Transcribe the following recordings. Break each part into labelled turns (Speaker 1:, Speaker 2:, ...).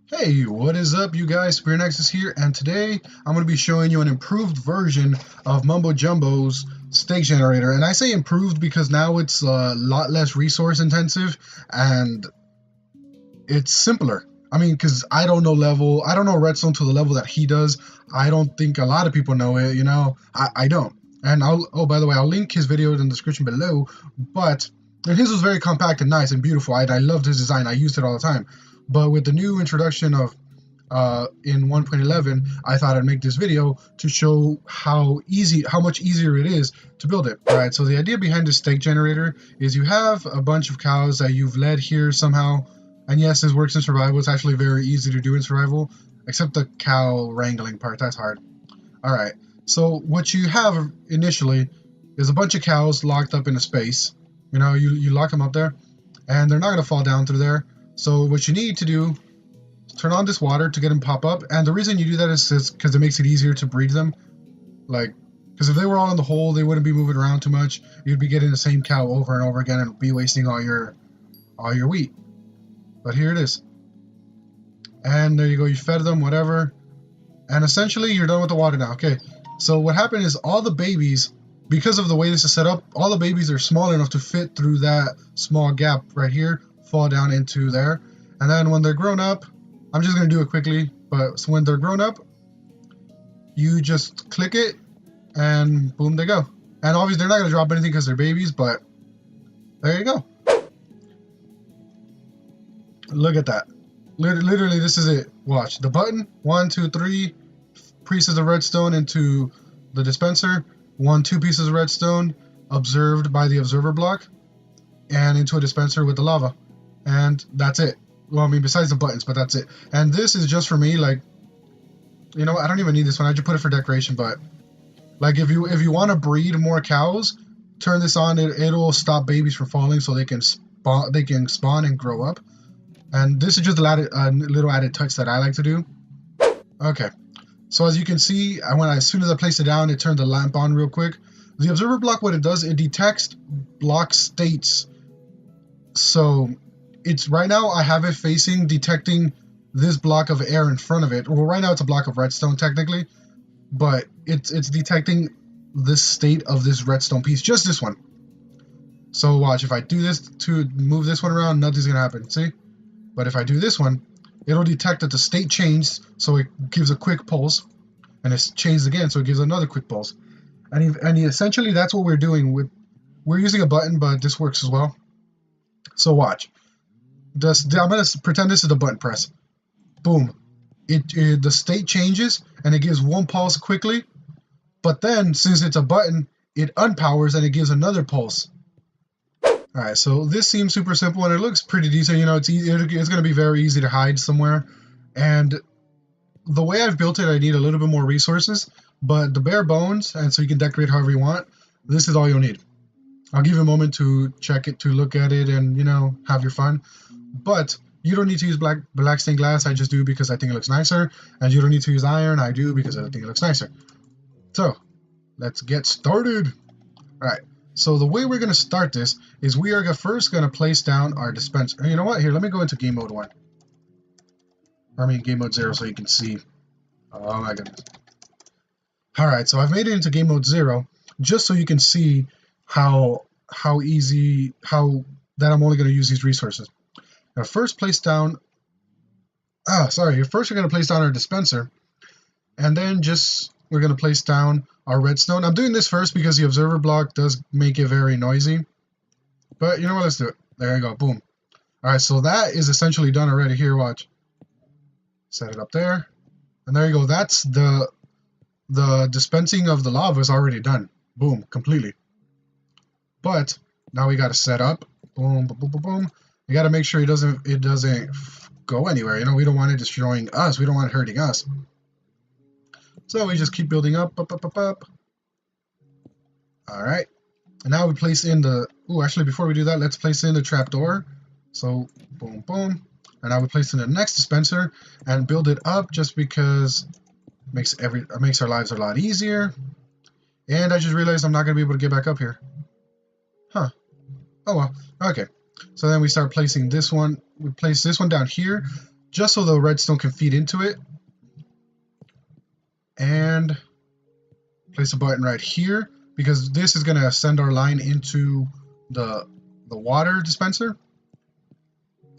Speaker 1: Hey, what is up, you guys? Spirit Nexus here, and today I'm going to be showing you an improved version of Mumbo Jumbo's stake generator. And I say improved because now it's a lot less resource intensive and it's simpler. I mean, because I don't know redstone to the level that he does. I don't think a lot of people know it, I don't. And oh, by the way, I'll link his video in the description below, and his was very compact and nice and beautiful. I loved his design. I used it all the time. But with the new introduction of in 1.11, I thought I'd make this video to show how much easier it is to build it. All right, so the idea behind this stake generator is you have a bunch of cows that you've led here somehow. And yes, this works in survival. It's actually very easy to do in survival, except the cow wrangling part. That's hard. All right, so what you have initially is a bunch of cows locked up in a space. You lock them up there, and they're not going to fall down through there. So what you need to do is turn on this water to get them pop up. And the reason you do that is because it makes it easier to breed them. Because if they were all in the hole, they wouldn't be moving around too much. You'd be getting the same cow over and over again and be wasting all your wheat. But here it is. And there you go. You fed them, whatever. And essentially, you're done with the water now. Okay. So what happened is all the babies, because of the way this is set up, all the babies are small enough to fit through that small gap right here, fall down into there. And then when they're grown up, I'm just going to do it quickly, but so when they're grown up, you just click it and boom, they go. And obviously they're not going to drop anything because they're babies, but there you go. Look at that. Literally, this is it. Watch the button. 1, 2, 3 pieces of redstone into the dispenser. 1, 2 pieces of redstone observed by the observer block, and into a dispenser with the lava. And that's it. Well, I mean, besides the buttons, but that's it. And this is just for me, I don't even need this one. I just put it for decoration. But if you want to breed more cows, turn this on. It'll stop babies from falling, so they can spawn and grow up. And this is just a little added touch that I like to do. Okay, so as you can see, as soon as I place it down, it turned the lamp on real quick. The observer block, what it does, it detects block states. So it's right now I have it facing detecting this block of air in front of it. Well, right now it's a block of redstone technically, but it's detecting this state of this redstone piece, just this one. So watch, if I do this to move this one around, nothing's gonna happen. See? But if I do this one, it'll detect that the state changed, so it gives a quick pulse, and it's changed again, so it gives another quick pulse. And essentially that's what we're doing. We're using a button, but this works as well. So watch. I'm going to pretend this is the button press. Boom. The state changes, and it gives one pulse quickly. But then, since it's a button, it unpowers, and it gives another pulse. Alright, so this seems super simple, and it looks pretty decent. It's going to be very easy to hide somewhere. And the way I've built it, I need a little bit more resources. But the bare bones, and so you can decorate however you want, this is all you'll need. I'll give you a moment to check it, to look at it, and, have your fun. But you don't need to use black stained glass. I just do because I think it looks nicer. And you don't need to use iron. I do because I think it looks nicer. So, let's get started. Alright, so the way we're going to start this is we are first going to place down our dispenser. And you know what? Here, let me go into game mode 1. Game mode 0 so you can see. Oh my goodness. Alright, so I've made it into game mode 0 just so you can see how that I'm only going to use these resources. Now first place down, first we're going to place down our dispenser, and then we're going to place down our redstone. I'm doing this first because the observer block does make it very noisy, but you know what, let's do it. There you go, boom. Alright, so that is essentially done already. Here, watch. Set it up there, and there you go. That's the dispensing of the lava is already done. Boom, completely. But now we got to set up. Boom, boom, boom, boom, boom. You got to make sure it doesn't go anywhere. We don't want it destroying us. We don't want it hurting us. So we just keep building up. All right. And now we place in actually, before we do that, let's place in the trapdoor. So boom, boom. And now we place in the next dispenser and build it up just because it makes our lives a lot easier. And I just realized I'm not going to be able to get back up here. Huh. Oh well. Okay. So then we start placing this one. We place this one down here. just so the redstone can feed into it. And place a button right here, because this is going to send our line into the water dispenser.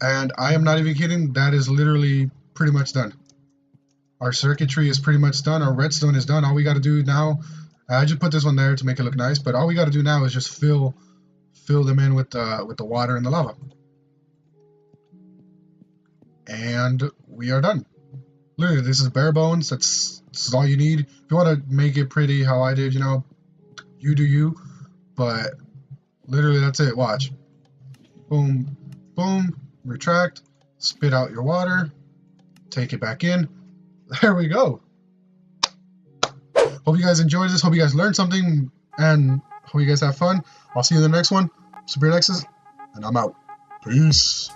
Speaker 1: And I am not even kidding, that is literally pretty much done. Our circuitry is pretty much done. Our redstone is done. All we got to do now, I just put this one there to make it look nice, but all we got to do now is just fill them in with the water and the lava. And we are done. Literally, this is bare bones. This is all you need. If you want to make it pretty how I did, you know, you do you. But literally, that's it. Watch. Boom, boom, retract, spit out your water, take it back in. There we go. Hope you guys enjoyed this. Hope you guys learned something. And hope you guys have fun. I'll see you in the next one. Super Nexus, and I'm out. Peace.